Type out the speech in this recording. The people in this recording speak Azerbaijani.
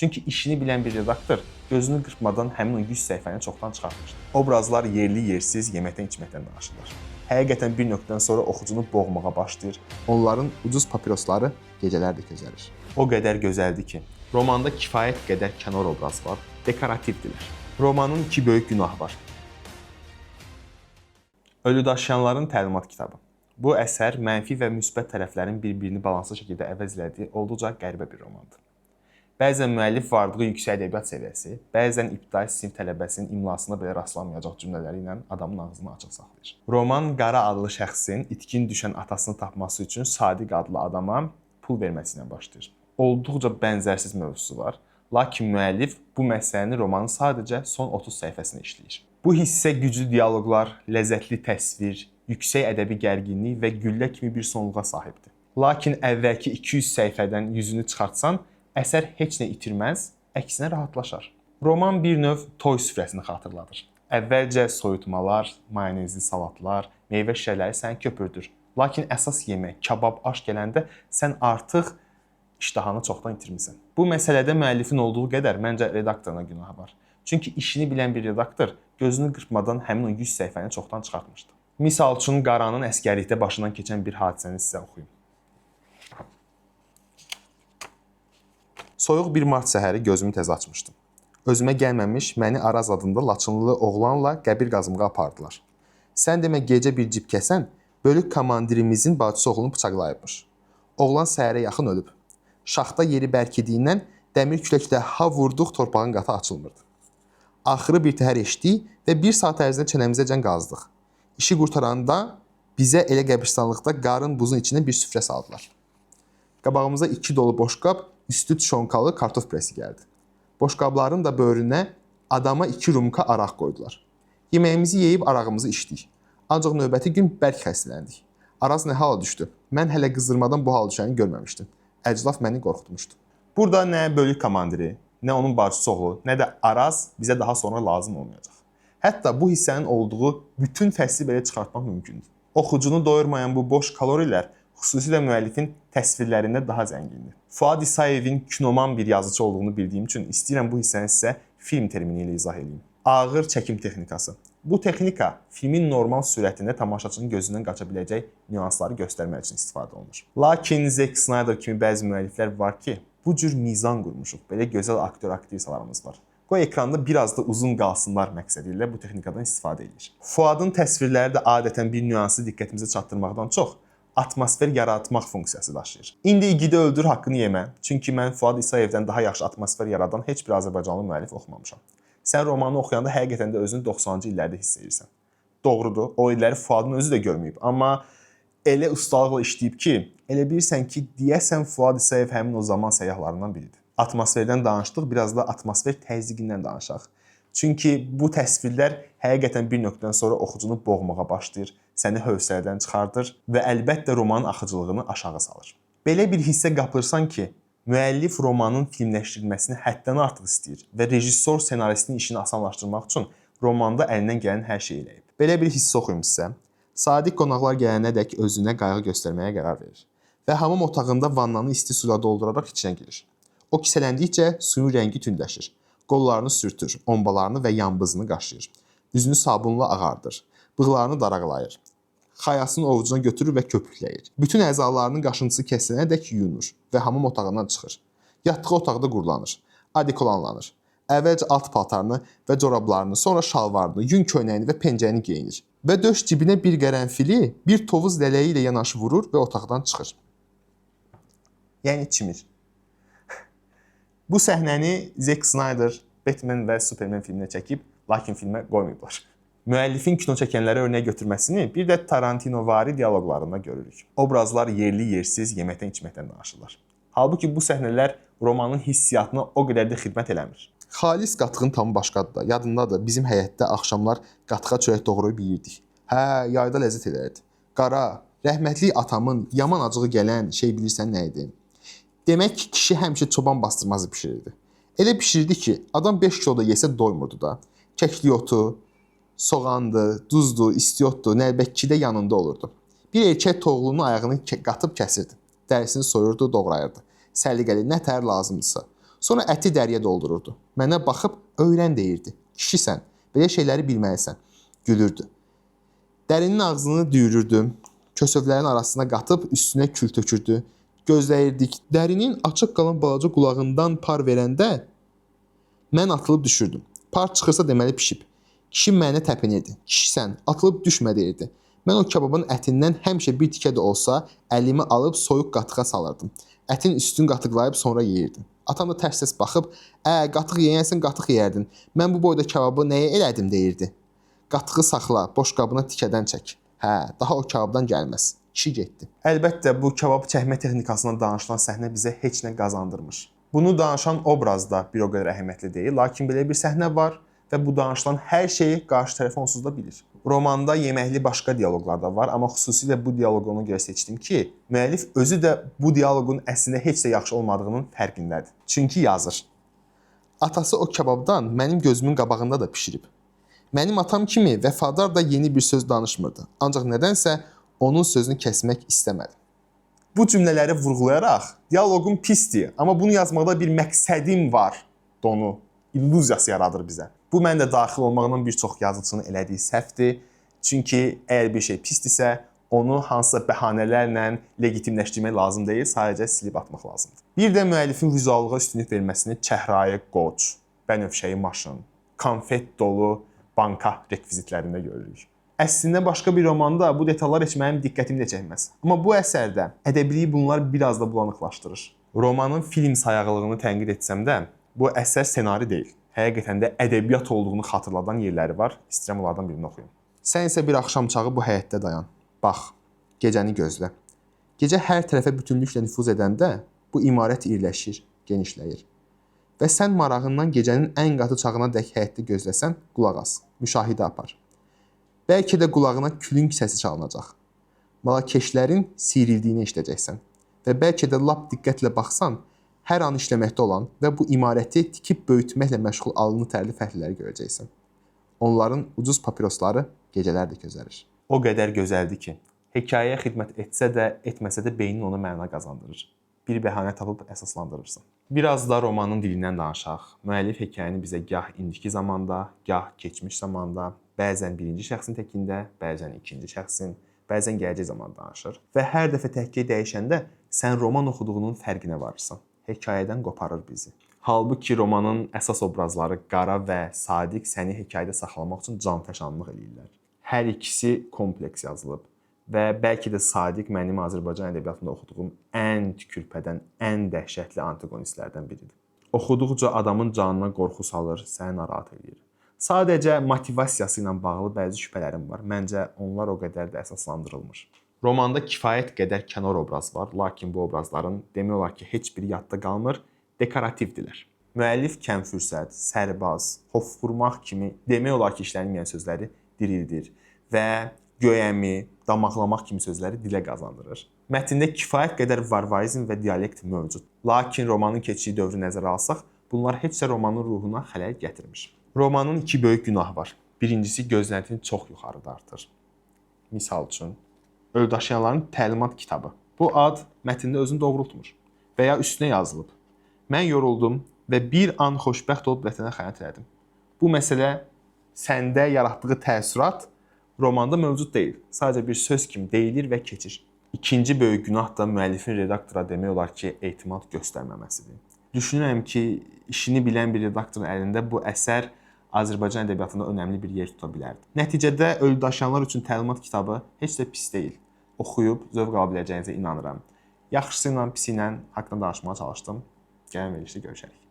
Çünki işini bilən bir redaktor gözünü qırpmadan həmin o 100 səhifəni çoxdan çıxartmışdı. Obrazlar yerli yersiz yeməkdən içməkdən danışırlar. Həqiqətən bir nöqtədən sonra oxucunu boğmağa başlayır. Onların ucuz papirosları gecələr də közəlir. O qədər gözəldir ki, romanda kifayət qədər kənar obraz var, dekorativdirlər. Romanın iki böyük günahı var. Ölü daşıyanların təlimat kitabı. Bu əsər mənfi və müsbət tərəflərin bir-birini balanslı şəkildə əvəz elədiyi olduqca qəribə bir romandır. Bəzən müəllif vardığı yüksək ədəbiyyat səviyyəsi, bəzən ibtidai sinif tələbəsinin imlasına belə rastlanmayacaq cümlələri ilə adamın ağzını açıq saxlayır. Roman Qara adlı şəxsin itkin düşən atasını tapması üçün Sadiq adlı adama pul verməsi ilə başlayır. Olduqca bənzərsiz mövzusu var, lakin müəllif bu məsələni romanın sadəcə son 30 səhifəsində işləyir. Bu hissə güclü dialoqlar, ləzzətli təsvir, yüksək ədəbi gərginlik və güllə kimi bir sonluğa sahibdir. Lakin əvvəlki 200 səhifədən yüzünü çıxartsan, əsər heç nə itirməz, əksinə rahatlaşar. Roman bir növ toy süfrəsini xatırladır. Əvvəlcə soyutmalar, mayonezli salatlar, meyvə şirələri səni köpürdür. Lakin əsas yemək, kabab, aş gələndə sən artıq iştahanı çoxdan itirmisən. Bu məsələdə müəllifin olduğu qədər məncə redaktoruna günahı var. Çünki işini bilən bir redaktor gözünü qırpmadan həmin o 100 səhifəni çoxdan çıxartmışdı. Misal üçün, Qaranın əsgərlikdə başından keçən bir hadisəni sizə oxuyum. Soyuq bir mart səhəri gözümü təzə açmışdım. Özümə gəlməmiş məni Araz adında Laçınlı oğlanla qəbir qazmağa apardılar. Sən demə gecə bir cib kəsən, bölük komandirimizin bacısı oğlunu bıçaqlayıbmış. Oğlan səhərə yaxın ölüb. Şaxta yeri bərkidiyindən dəmir küləklə ha vurduq, torpağın qatı açılmırdı. Axırı bir təhər eşdik və bir saat ərzində çənəmizəcən qazdıq. İşi qurtaranda bizə elə qəbirstanlıqda qarın buzun içinə bir süfrə saldılar. Qabağımıza 2 dolu boşqab, üstü çonkalı kartof presi gəldi. Boşqabların da böğrünə adama 2 rumka araq qoydular. Yeməyimizi yeyib arağımızı içdik. Ancaq növbəti gün bərk xəstələndik. Araz nə hala düşdü? Mən hələ qızdırmadan bu hal düşəni görməmişdim. Əclaf məni qorxutmuşdu. Burada nə bölük komandiri, nə onun bacısı oğlu, nə də Araz bizə daha sonra lazım olmayacaq. Hətta bu hissənin olduğu bütün fəsli belə çıxartmaq mümkündür. Oxucunu doyurmayan bu boş kalorilər xüsusilə müəllifin təsvirlərində daha zəngindir. Fuad İsayevin kinoman bir yazıcı olduğunu bildiyim üçün istəyirəm bu hissəni sizə film termini ilə izah edeyim. Ağır çəkim texnikası. Bu texnika filmin normal sürətində tamaşaçının gözündən qaça biləcək nüansları göstərmək üçün istifadə olunur. Lakin Zack Snyder kimi bəzi müəlliflər var ki, bu cür mizan qurmuşuq. Belə gözəl aktyor-aktrisalarımız var. Qoy ekranda biraz da uzun qalsınlar məqsədi ilə bu texnikadan istifadə edilir. Fuadın təsvirləri də adətən bir nüansı diqqətimizə çatdırmaqdan çox atmosfer yaratmaq funksiyası daşıyır. İndi igidi öldür, haqqını yemə. Çünki mən Fuad İsayevdən daha yaxşı atmosfer yaradan heç bir Azərbaycanlı müəllif oxumamışam. Sən romanı oxuyanda həqiqətən də özünü 90-cı illərdə hiss edirsən. Doğrudur, o illəri Fuadın özü də görməyib. Amma elə ustalıqla işləyib ki, elə bilirsən ki, deyəsən Fuad İsayev həmin o zaman səyyahlarından biridir. Atmosferdən danışdıq, biraz da atmosfer təzyiqindən danışaq. Çünki bu təsvirlər həqiqətən bir nöqtədən sonra oxucunu boğmağa başlayır, səni hövsələdən çıxardır və əlbəttə romanın axıcılığını aşağı salır. Belə bir hissə qapırsan ki, müəllif romanın filmləşdirilməsini həddən artıq istəyir və rejissor ssenaristin işini asanlaşdırmaq üçün romanda əlindən gələn hər şeyi eləyib. Belə bir hissə oxuyum sizə. Sadiq qonaqlar gələnədək özünə qayğı göstərməyə qərar verir və hamam otağında vannanı isti suyla dolduraraq içinə girir. O kisələndikcə suyun rəngi tündləşir. Qollarını sürtür, ombalarını və yanbızını qaşıyır. Üzünü sabunla ağardır, bığlarını daraqlayır. Xayasını ovucuna götürür və köpükləyir. Bütün əzalarının qaşıntısı kəsilənədək yuyunur və hamam otağından çıxır. Yatdığı otaqda qurulanır, adikolanlanır. Əvvəlcə alt paltarını və corablarını, sonra şalvarını, yun köynəyini və pencəyini geyinir. Və döş cibinə bir qərənfili, bir tovuz lələyi ilə yanaşı vurur və otaqdan çıxır. Yəni çimir. Bu səhnəni Zack Snyder Batman və Superman filminə çəkib, lakin filmə qoymayıblar. Müəllifin kino çəkənlərə örnək götürməsini bir də Tarantino-vari dialoqlarında görürük. Obrazlar yerli yersiz yeməkdən içməkdən danışırlar. Halbuki bu səhnələr romanın hissiyatına o qədər də xidmət eləmir. Xalis qatığın tamı başqadır da. Yadındadır, bizim həyətdə axşamlar qatığa çörək doğrayıb yeyirdik. Hə, yayda ləzzət edərdi. Qara, rəhmətli atamın yaman acığı gələn şey bilirsən nə idi? Demək ki, kişi həmişə çoban bastırmazı pişirirdi. Elə pişirdi ki, adam 5 kilo da yesə doymurdu da. Kəkli otu, soğandı, duzdu, istiyotdu, nəlbəkki də yanında olurdu. Bir erkək toğlunun ayağını qatıb kəsirdi. Dərisini soyurdu, doğrayırdı. Səliqəli, nə tər lazımdırsa. Sonra əti dəriyə doldururdu. Mənə baxıb öyrən deyirdi. Kişisən, belə şeyləri bilməlisən. Gülürdü. Dərinin ağzını düyürürdüm. Kösövlərin arasına qatıb üstünə kül tökürdü. Gözləyirdik. Dərinin açıq qalan balaca qulağından par verəndə mən atılıb düşürdüm. Par çıxırsa deməli pişib. Kişi mənə təpinirdi. Kişisən, atılıb düşmə deyirdi. Mən o kababın ətindən həmişə bir tikə də olsa əlimi alıb soyuq qatığa salırdım. Ətin üstünü qatıqlayıb sonra yeyirdim. Atam da tərs-tərs baxıb, qatıq yeyənsən qatıq yeyərdin. Mən bu boyda kababı nəyə elədim deyirdi. Qatığı saxla, boş qabına tikədən çək. Hə, daha o kababdan gəlməz. Kişi getdi. Əlbəttə bu kabab çəkmə texnikasından danışılan səhnə bizə heç nə qazandırmır. Bunu danışan obraz da bir o qədər əhəmiyyətli deyil, lakin belə bir səhnə var və bu danışılan hər şeyi qarşı tərəf onsuz da bilir. Romanda yeməkli başqa dialoqlar da var, amma xüsusilə bu dialoqu ona görə seçdim ki, müəllif özü də bu dialoqun əslində heç də yaxşı olmadığının fərqindədir. Çünki yazır. Atası o kababdan mənim gözümün qabağında da pişirib. Mənim atam kimi vəfadar da yeni bir söz danışmırdı. Ancaq nədənsə onun sözünü kəsmək istəmədi. Bu cümlələri vurğulayaraq dialoqum pisdir, amma bunu yazmaqda bir məqsədim var donu, illüziyası yaradır bizə. Bu məndə daxil olmağının bir çox yazıcının elədiyi səhvdir. Çünki əgər bir şey pisdirsə, onu hansısa bəhanələrlə legitimləşdirmək lazım deyil, sadəcə silib atmaq lazımdır. Bir də müəllifin vizuallığa üstünlük verməsini çəhrayı qoç, bənövşəyi maşın, konfet dolu banka rekvizitlərində görürük. Əslində başqa bir romanda bu detallar heç mənim diqqətimi də çəkməz. Amma bu əsərdə ədəbiliyi bunlar biraz da bulanıqlaşdırır. Romanın film sayağılığını tənqid etsəm də, bu əsər ssenari deyil. Həqiqətən də ədəbiyyat olduğunu xatırladan yerləri var. İstəyirəm onlardan birini oxuyum. Sən isə bir axşamçağı bu həyətdə dayan. Bax, gecəni gözlə. Gecə hər tərəfə bütünlüklə nüfuz edəndə bu imarət iriləşir, genişləyir. Və sən marağından gecənin ən qatı çağına dək həyətdə gözləsən, qulaq as, müşahidə apar. Bəlkə də qulağına külünk səsi çalınacaq. Malakeşlərin sirildiyini eşidəcəksən. Və bəlkə də lap diqqətlə baxsan, hər an işləməkdə olan və bu imarəti tikib böyütməklə məşğul alnı tərli fəhlələri görəcəksən. Onların ucuz papirosları gecələr də gözərir. O qədər gözəldir ki, hekayəyə xidmət etsə də, etməsə də beynin ona məna qazandırır. Bir bəhanə tapıb əsaslandırırsan. Biraz da romanın dilindən danışaq. Müəllif hekayəni bizə gah indiki zamanda, gah keçmiş zamanda, bəzən birinci şəxsin təkində, bəzən ikinci şəxsin, bəzən gələcək zamanda danışır. Və hər dəfə təhkiyə dəyişəndə sən roman oxuduğunun fərqinə varırsan. Hekayədən qoparır bizi. Halbuki romanın əsas obrazları Qara və Sadiq səni hekayədə saxlamaq üçün canfəşanlıq eləyirlər. Hər ikisi kompleks yazılıb və bəlkə də Sadiq mənim Azərbaycan ədəbiyyatında oxuduğum ən tükürpədən, ən dəhşətli antagonistlərdən biridir. Oxuduqca adamın canına qorxu salır, səni narahat edir. Sadəcə motivasiyası ilə bağlı bəzi şübhələrim var. Məncə onlar o qədər də əsaslandırılmır. Romanda kifayət qədər kənar obraz var, lakin bu obrazların demək olar ki, heç biri yadda qalmır, dekorativdirlər. Müəllif kəmfürsət, sərbaz, xof vurmaq kimi demək olar ki, işlənməyən sözləri dirildir və göyəmi, damaqlamaq kimi sözləri dilə qazandırır. Mətndə kifayət qədər varvarizm və dialekt mövcud. Lakin romanın keçdiyi dövrü nəzərə alsaq, bunlar heç də romanın ruhuna xələl gətirmir. Romanın iki böyük günahı var. Birincisi, gözləntini çox yuxarı dartır. Misal üçün, Öldaşıyanların təlimat kitabı. Bu ad mətndə özünü doğrultmur və ya üstünə yazılıb. Mən yoruldum və bir an xoşbəxt olub vətənə xəyanət elədim. Bu məsələ səndə yaratdığı təəssürat romanda mövcud deyil. Sadəcə bir söz kimi deyilir və keçir. İkinci böyük günah da müəllifin redaktora demək olar ki, etimad göstərməməsidir. Düşünürəm ki, işini bilən bir redaktorun əlində bu əsər Azərbaycan ədəbiyyatında önəmli bir yer tuta bilərdi. Nəticədə Öldaşıyanlar üçün təlimat kitabı heç də pis deyil. Oxuyub zövq ala biləcəyinizə inanıram. Yaxşısı ilə, pisi ilə haqqında danışmağa çalışdım. Gələn verilişdə görüşərik.